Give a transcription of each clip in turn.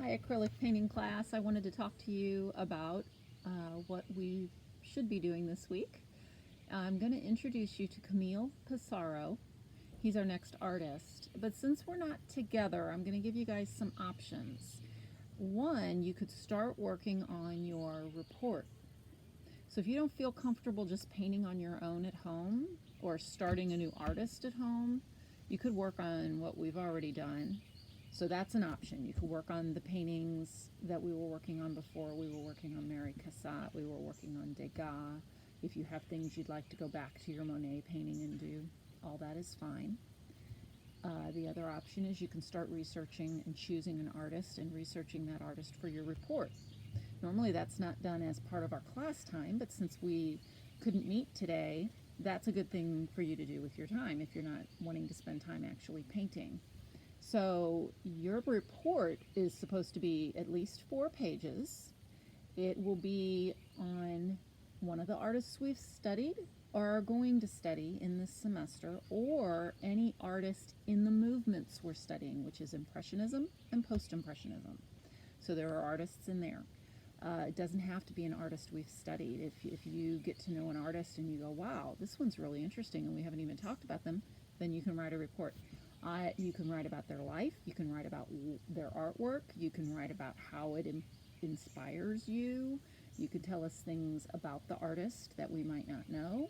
Hi, acrylic painting class. I wanted to talk to you about what we should be doing this week. I'm going to introduce you to Camille Pissarro. He's our next artist. But since we're not together, I'm going to give you guys some options. One, you could start working on your report. So if you don't feel comfortable just painting on your own at home or starting a new artist at home, you could work on what we've already done. So that's an option. You could work on the paintings that we were working on before. We were working on Mary Cassatt. We were working on Degas. If you have things you'd like to go back to your Monet painting and do, all that is fine. The other option is you can start researching and choosing an artist and researching that artist for your report. Normally that's not done as part of our class time, but since we couldn't meet today, that's a good thing for you to do with your time if you're not wanting to spend time actually painting. So your report is supposed to be at least 4 pages. It will be on one of the artists we've studied or are going to study in this semester, or any artist in the movements we're studying, which is Impressionism and Post-Impressionism. So there are artists in there. It doesn't have to be an artist we've studied. If you get to know an artist and you go, wow, this one's really interesting and we haven't even talked about them, then you can write a report. You can write about their life, you can write about their artwork, you can write about how it inspires you, you could tell us things about the artist that we might not know.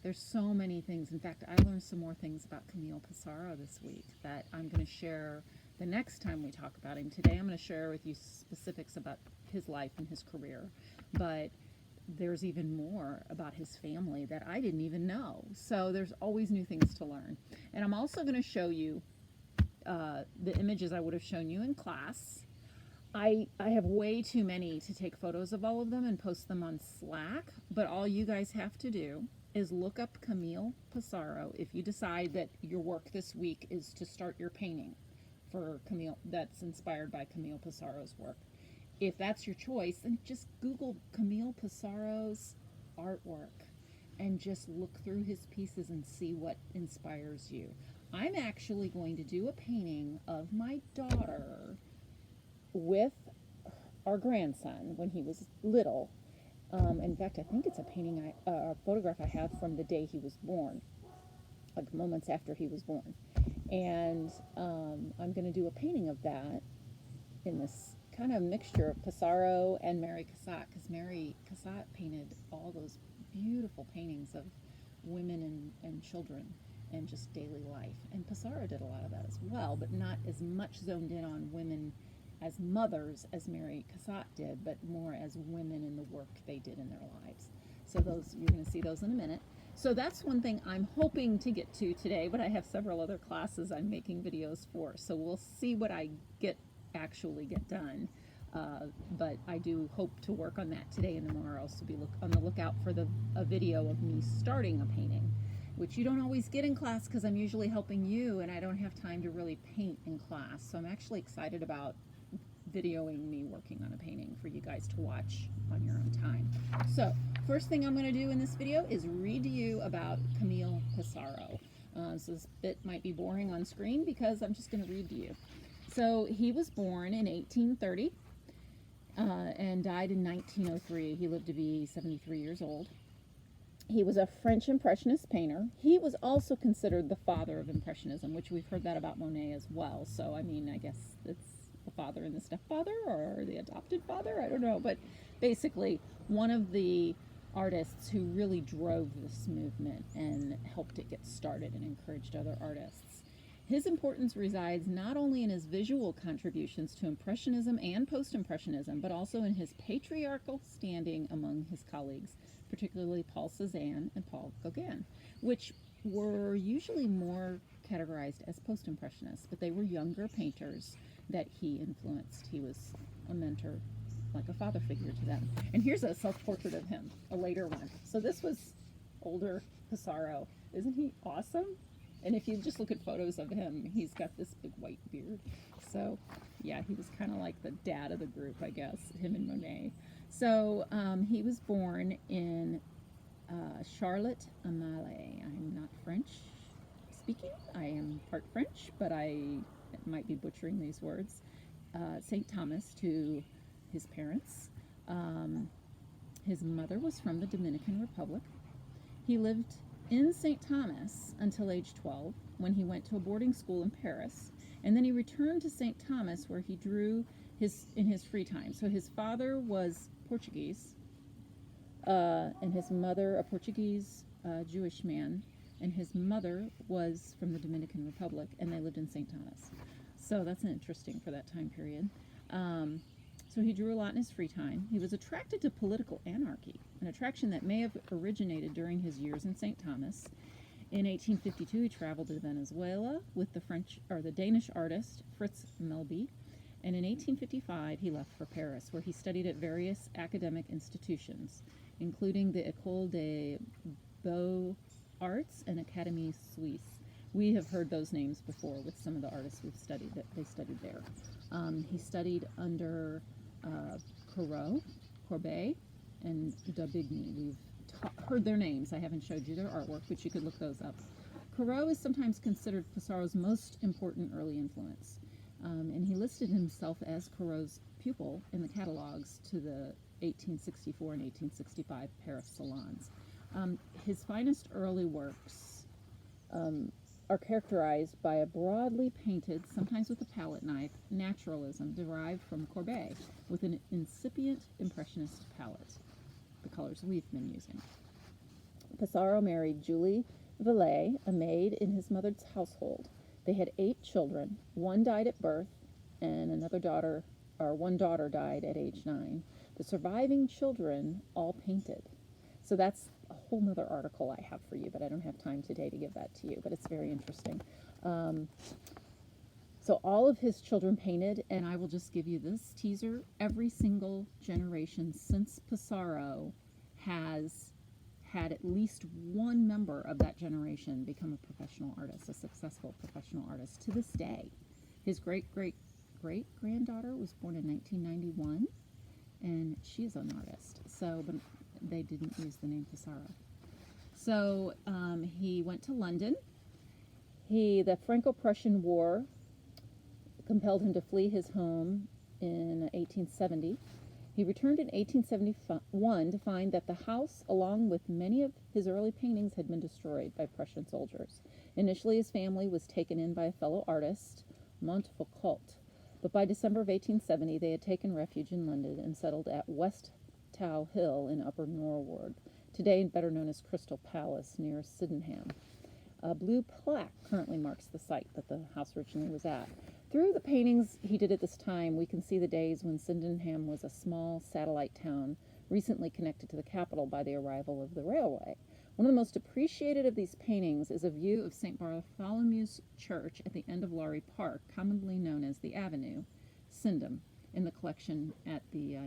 There's so many things. In fact, I learned some more things about Camille Pissarro this week that I'm going to share the next time we talk about him. Today I'm going to share with you specifics about his life and his career, but there's even more about his family that I didn't even know. So there's always new things to learn. And I'm also going to show you the images I would have shown you in class. I have way too many to take photos of all of them and post them on Slack, but all you guys have to do is look up Camille Pissarro if you decide that your work this week is to start your painting for Camille that's inspired by Camille Pissarro's work. If that's your choice, then just Google Camille Pissarro's artwork and just look through his pieces and see what inspires you. I'm actually going to do a painting of my daughter with our grandson when he was little. In fact, I think it's a painting, a photograph I have from the day he was born, like moments after he was born. And I'm going to do a painting of that in this kind of mixture of Pissarro and Mary Cassatt, because Mary Cassatt painted all those beautiful paintings of women and children and just daily life. And Pissarro did a lot of that as well, but not as much zoned in on women as mothers as Mary Cassatt did, but more as women in the work they did in their lives. So those, you're going to see those in a minute. So that's one thing I'm hoping to get to today, but I have several other classes I'm making videos for, so we'll see what I actually get done. But I do hope to work on that today and tomorrow, so be on the lookout for a video of me starting a painting, which you don't always get in class because I'm usually helping you and I don't have time to really paint in class. So I'm actually excited about videoing me working on a painting for you guys to watch on your own time. So first thing I'm going to do in this video is read to you about Camille Pissarro. So this bit might be boring on screen because I'm just going to read to you. So he was born in 1830 and died in 1903. He lived to be 73 years old. He was a French Impressionist painter. He was also considered the father of Impressionism, which we've heard that about Monet as well. So, I mean, I guess it's the father and the stepfather, or the adopted father, I don't know. But basically, one of the artists who really drove this movement and helped it get started and encouraged other artists. His importance resides not only in his visual contributions to Impressionism and Post-Impressionism, but also in his patriarchal standing among his colleagues, particularly Paul Cézanne and Paul Gauguin, which were usually more categorized as Post-Impressionists, but they were younger painters that he influenced. He was a mentor, like a father figure to them. And here's a self-portrait of him, a later one. So this was older Pissarro. Isn't he awesome? And if you just look at photos of him, he's got this big white beard. So yeah, he was kind of like the dad of the group, I guess, him and Monet. So he was born in Charlotte Amalie. I'm not French speaking. I am part French, but I might be butchering these words. St. Thomas to his parents. His mother was from the Dominican Republic. He lived in St. Thomas until age 12, when he went to a boarding school in Paris, and then he returned to St. Thomas, where he drew in his free time. So his father was Portuguese, and his mother a Portuguese Jewish man, and his mother was from the Dominican Republic, and they lived in St. Thomas. So that's interesting for that time period. So he drew a lot in his free time. He was attracted to political anarchy, an attraction that may have originated during his years in St. Thomas. In 1852, he traveled to Venezuela with the Danish artist Fritz Melby, and in 1855, he left for Paris, where he studied at various academic institutions, including the École des Beaux-Arts and Académie Suisse. We have heard those names before with some of the artists we've studied, that they studied there. He studied under Courbet, and Daubigny. We've heard their names. I haven't showed you their artwork, but you could look those up. Corot is sometimes considered Pissarro's most important early influence, and he listed himself as Corot's pupil in the catalogs to the 1864 and 1865 Paris salons. His finest early works are characterized by a broadly painted, sometimes with a palette knife, naturalism derived from Courbet, with an incipient impressionist palette, the colors we've been using. Pissarro married Julie Villay, a maid in his mother's household. They had 8 children. One died at birth, and one daughter died at age 9. The surviving children all painted. So that's a whole nother article I have for you, but I don't have time today to give that to you, but it's very interesting. So all of his children painted, and I will just give you this teaser. Every single generation since Pissarro has had at least one member of that generation become a professional artist, a successful professional artist to this day. His great-great-great-granddaughter was born in 1991, and she is an artist. So, but they didn't use the name Pissarro. So he went to London. The Franco-Prussian War compelled him to flee his home in 1870. He returned in 1871 to find that the house, along with many of his early paintings, had been destroyed by Prussian soldiers. Initially, his family was taken in by a fellow artist, Montfaucon, but by December of 1870, they had taken refuge in London and settled at West Tow Hill in Upper Norwood, today better known as Crystal Palace, near Sydenham. A blue plaque currently marks the site that the house originally was at. Through the paintings he did at this time, we can see the days when Sydenham was a small satellite town recently connected to the capital by the arrival of the railway. One of the most appreciated of these paintings is a view of St. Bartholomew's Church at the end of Laurie Park, commonly known as the Avenue, Sydenham, in the collection at the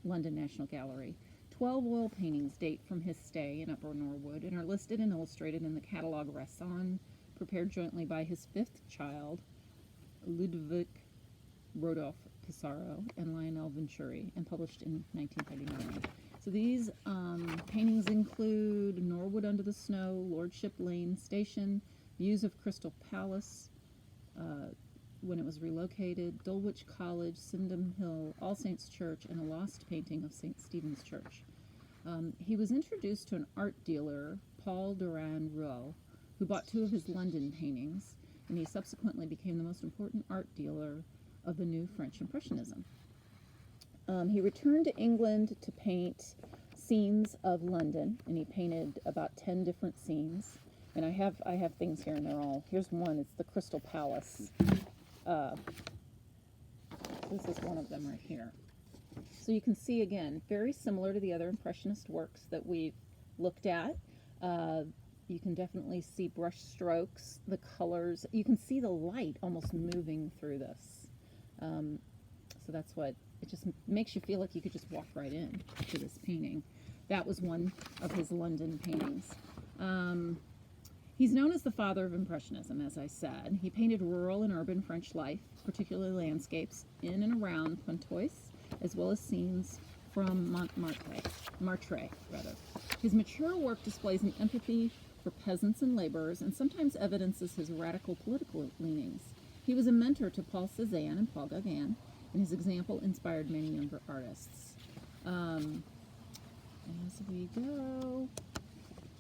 London National Gallery. 12 oil paintings date from his stay in Upper Norwood and are listed and illustrated in the catalogue Rasson, prepared jointly by his 5th child, Ludovic Rodolphe Pissarro, and Lionel Venturi, and published in 1939. So these paintings include Norwood Under the Snow, Lordship Lane Station, views of Crystal Palace when it was relocated, Dulwich College, Sydenham Hill, All Saints Church, and a lost painting of St. Stephen's Church. He was introduced to an art dealer, Paul Durand Ruel, who bought 2 of his London paintings, and he subsequently became the most important art dealer of the new French Impressionism. He returned to England to paint scenes of London, and he painted about 10 different scenes. And I have things here, and they're all, here's one, it's the Crystal Palace. This is one of them right here. So you can see, again, very similar to the other Impressionist works that we've looked at. You can definitely see brush strokes, the colors. You can see the light almost moving through this. So that's what, it just makes you feel like you could just walk right in to this painting. That was one of his London paintings. He's known as the father of Impressionism, as I said. He painted rural and urban French life, particularly landscapes in and around Pontoise, as well as scenes from Montmartre. His mature work displays an empathy for peasants and laborers, and sometimes evidences his radical political leanings. He was a mentor to Paul Cézanne and Paul Gauguin, and his example inspired many younger artists. As we go,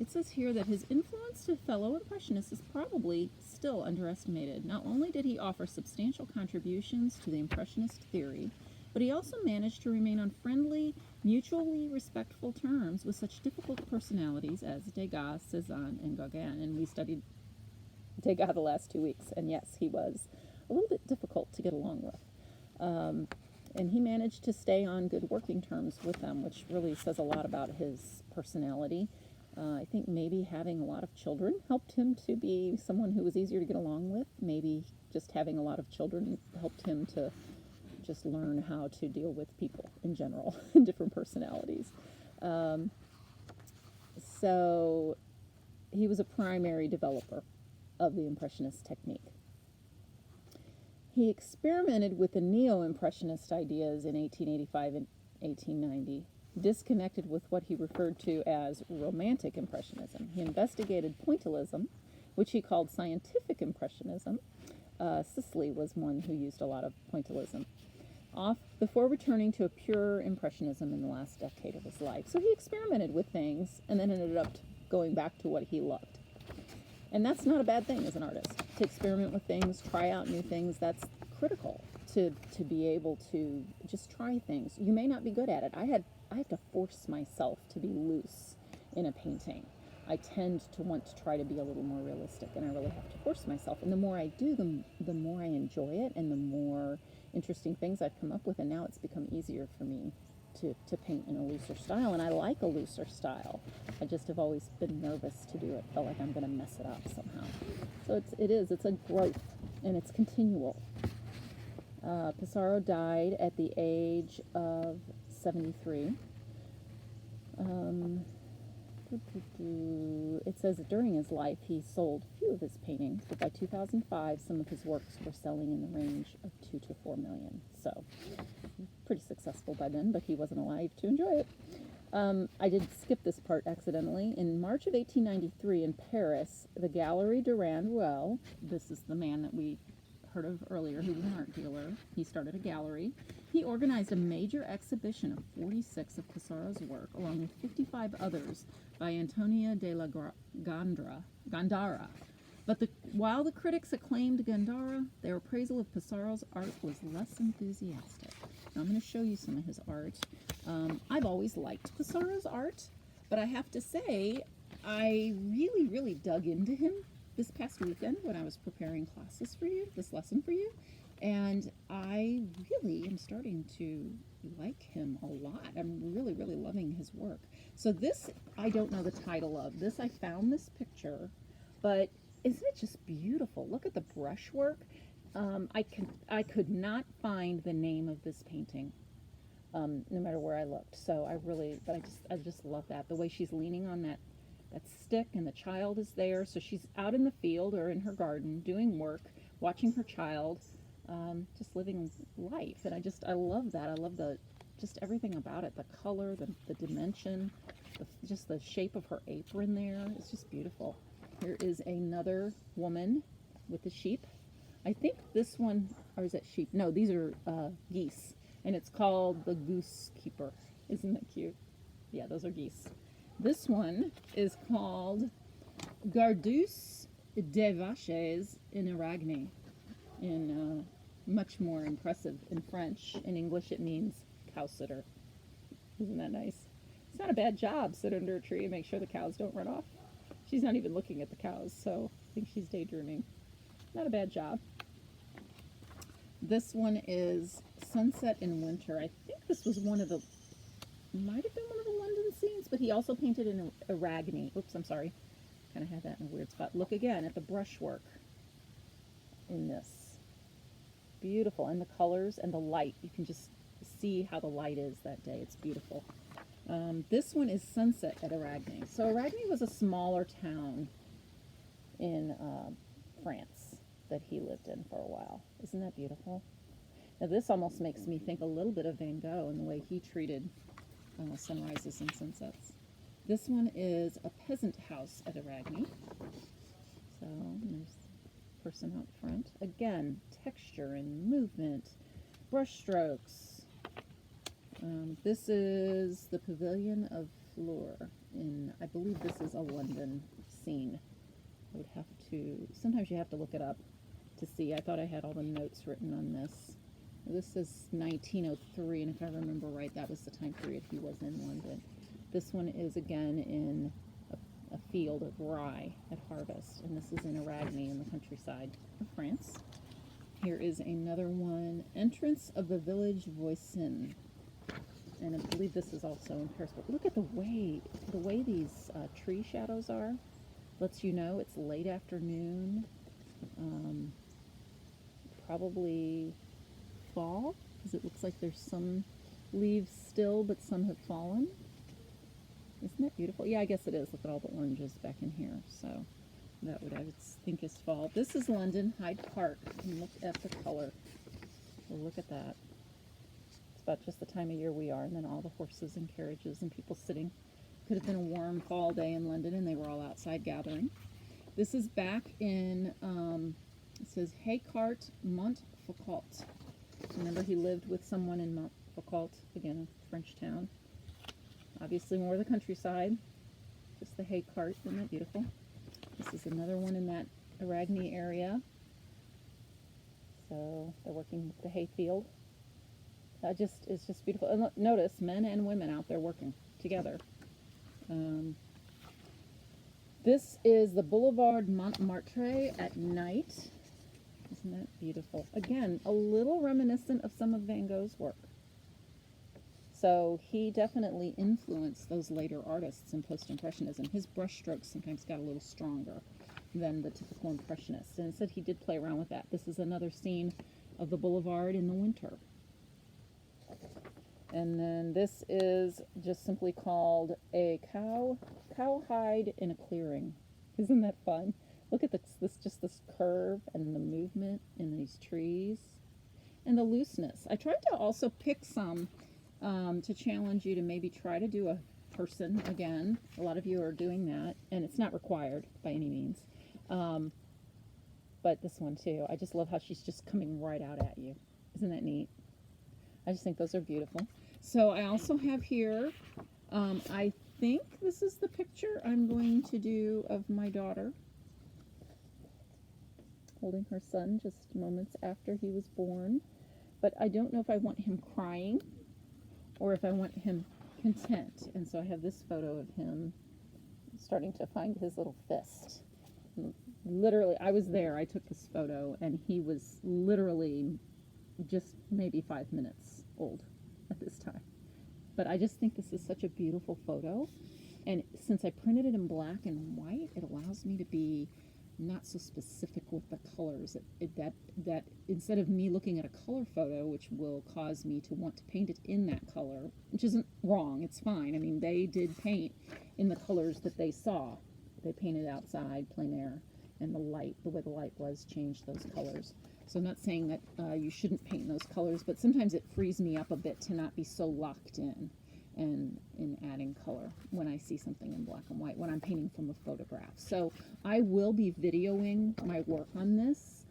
it says here that his influence to fellow Impressionists is probably still underestimated. Not only did he offer substantial contributions to the Impressionist theory, but he also managed to remain on friendly, mutually respectful terms with such difficult personalities as Degas, Cézanne, and Gauguin. And we studied Degas the last 2 weeks, and yes, he was a little bit difficult to get along with. And he managed to stay on good working terms with them, which really says a lot about his personality. I think maybe having a lot of children helped him to be someone who was easier to get along with. Maybe just having a lot of children helped him to just learn how to deal with people in general and different personalities. So he was a primary developer of the Impressionist technique. He experimented with the Neo-Impressionist ideas in 1885 and 1890, disconnected with what he referred to as Romantic Impressionism. He investigated pointillism, which he called scientific impressionism. Sisley was one who used a lot of pointillism, before returning to a pure impressionism in the last decade of his life. So he experimented with things and then ended up going back to what he loved. And that's not a bad thing as an artist, to experiment with things, try out new things. That's critical to be able to just try things. You may not be good at it. I had to force myself to be loose in a painting. I tend to want to try to be a little more realistic, and I really have to force myself. And the more I do, the more I enjoy it, and the more interesting things I've come up with. And now it's become easier for me to paint in a looser style, and I like a looser style. I just have always been nervous to do it. Felt like I'm going to mess it up somehow. So it's a growth, and it's continual. Pissarro died at the age of 73. It says that during his life he sold few of his paintings, but by 2005 some of his works were selling in the range of 2 to 4 million. So pretty successful by then, but he wasn't alive to enjoy it. I did skip this part accidentally. In March of 1893 in Paris, the Galerie Durand Ruel, this is the man that we heard of earlier who was an art dealer. He started a gallery. He organized a major exhibition of 46 of Pissarro's work, along with 55 others by Antonia de la Gandara. But while the critics acclaimed Gandara, their appraisal of Pissarro's art was less enthusiastic. Now I'm going to show you some of his art. I've always liked Pissarro's art, but I have to say I really, really dug into him this past weekend when I was preparing classes for you, this lesson for you, and I really am starting to like him a lot. I'm really, really loving his work. So this, I don't know the title of. This, I found this picture, but isn't it just beautiful? Look at the brushwork. I could not find the name of this painting, no matter where I looked. So I just love that. The way she's leaning on that stick, and the child is there. So she's out in the field or in her garden doing work, watching her child, just living life. And I love that. I love just everything about it. The color, the dimension, just the shape of her apron there. It's just beautiful. Here is another woman with the sheep. I think this one, or is it sheep? No, these are geese. And it's called the Goose Keeper. Isn't that cute? Yeah, those are geese. This one is called Gardeuse des Vaches in Aragny, in much more impressive in French. In English, it means cow sitter. Isn't that nice? It's not a bad job. Sit under a tree and make sure the cows don't run off. She's not even looking at the cows, so I think she's daydreaming. Not a bad job. This one is Sunset in Winter. I think this was might have been one of the London scenes, but he also painted in Aragny. Oops, I'm sorry. Kind of had that in a weird spot. Look again at the brushwork in this. Beautiful. And the colors and the light. You can just see how the light is that day. It's beautiful. This one is Sunset at Aragny. So Aragny was a smaller town in France that he lived in for a while. Isn't that beautiful? Now this almost makes me think a little bit of Van Gogh in the way he treated sunrises and sunsets. This one is a peasant house at Aragny. So there's person out front. Again, texture and movement, brush strokes. This is the Pavilion of Fleur in, I believe this is a London scene. I would have to, sometimes you have to look it up to see. I thought I had all the notes written on this. This is 1903, and if I remember right, that was the time period he was in London. This one is again in a field of rye at harvest, and this is in Aragny in the countryside of France. Here is another one, Entrance of the Village Voisin, and I believe this is also in Paris. But look at the way these tree shadows are. Lets you know it's late afternoon, probably fall, because it looks like there's some leaves still, but some have fallen. Isn't that beautiful? Yeah, I guess it is. Look at all the oranges back in here. So that would, I would think, is fall. This is London, Hyde Park. And look at the color. Well, look at that. It's about just the time of year we are. And then all the horses and carriages and people sitting. Could have been a warm fall day in London, and they were all outside gathering. This is back in, it says Haycart, Montfaucon. Remember, he lived with someone in Montfaucon, again, a French town. Obviously more the countryside, just the hay cart. Isn't that beautiful? This is another one in that Aragny area. So they're working with the hay field. It's just beautiful. And look, notice men and women out there working together. This is the Boulevard Montmartre at night. Isn't that beautiful? Again, a little reminiscent of some of Van Gogh's work. So he definitely influenced those later artists in Post-Impressionism. His brush strokes sometimes got a little stronger than the typical Impressionist. And instead he did play around with that. This is another scene of the boulevard in the winter. And then this is just simply called a cowhide in a clearing. Isn't that fun? Look at this curve and the movement in these trees and the looseness. I tried to also pick some to challenge you to maybe try to do a person again. A lot of you are doing that, and it's not required by any means. But this one too, I just love how she's just coming right out at you. Isn't that neat? I just think those are beautiful. So I also have here, I think this is the picture I'm going to do of my daughter holding her son just moments after he was born. But I don't know if I want him crying or if I want him content. And so I have this photo of him starting to find his little fist. Literally, I was there, I took this photo, and he was literally just maybe 5 minutes old at this time. But I just think this is such a beautiful photo. And since I printed it in black and white, it allows me to be not so specific with the colors. That instead of me looking at a color photo, which will cause me to want to paint it in that color, which isn't wrong, it's fine. I mean, they did paint in the colors that they saw. They painted outside, plein air, and the light, the way the light was, changed those colors. So I'm not saying that you shouldn't paint in those colors, but sometimes it frees me up a bit to not be so locked in and in adding color when I see something in black and white, when I'm painting from a photograph. So I will be videoing my work on this.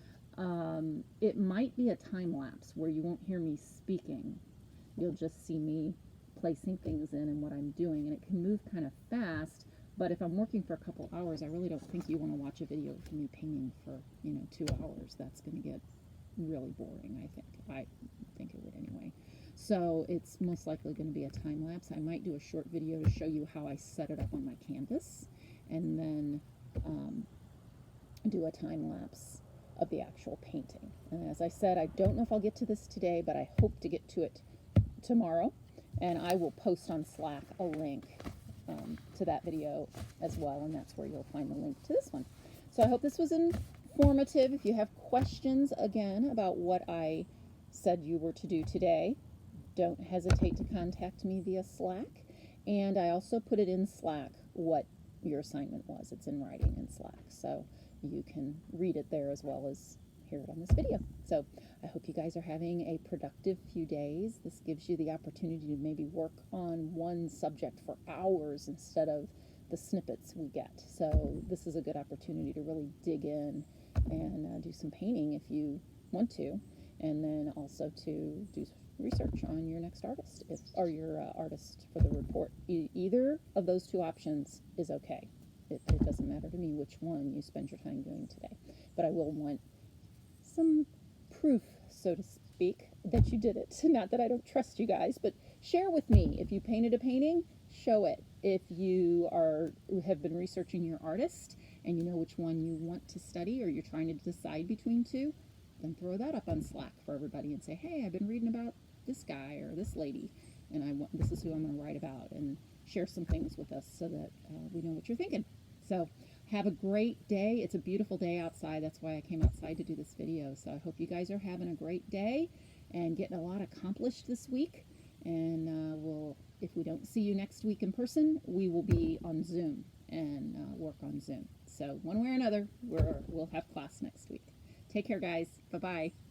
It might be a time lapse where you won't hear me speaking. You'll just see me placing things in and what I'm doing, and it can move kind of fast. But if I'm working for a couple hours, I really don't think you want to watch a video of me painting for, 2 hours. That's going to get really boring, I think. I think it would anyway. So it's most likely going to be a time lapse. I might do a short video to show you how I set it up on my canvas, and then do a time lapse of the actual painting. And as I said, I don't know if I'll get to this today, but I hope to get to it tomorrow, and I will post on Slack a link to that video as well, and that's where you'll find the link to this one. So I hope this was informative. If you have questions, again, about what I said you were to do today, don't hesitate to contact me via Slack. And I also put it in Slack what your assignment was. It's in writing in Slack, so you can read it there as well as hear it on this video. So I hope you guys are having a productive few days. This gives you the opportunity to maybe work on one subject for hours instead of the snippets we get. So this is a good opportunity to really dig in and do some painting if you want to, and then also to do research on your next artist, or your artist for the report. Either of those two options is okay. It doesn't matter to me which one you spend your time doing today, but I will want some proof, so to speak, that you did it. Not that I don't trust you guys, but share with me. If you painted a painting, show it. If you have been researching your artist and you know which one you want to study, or you're trying to decide between two, then throw that up on Slack for everybody and say, hey, I've been reading about this guy or this lady, and this is who I'm going to write about, and share some things with us so that we know what you're thinking. So have a great day. It's a beautiful day outside. That's why I came outside to do this video. So I hope you guys are having a great day and getting a lot accomplished this week. And if we don't see you next week in person, we will be on Zoom and work on Zoom. So one way or another, we'll have class next week. Take care, guys. Bye-bye.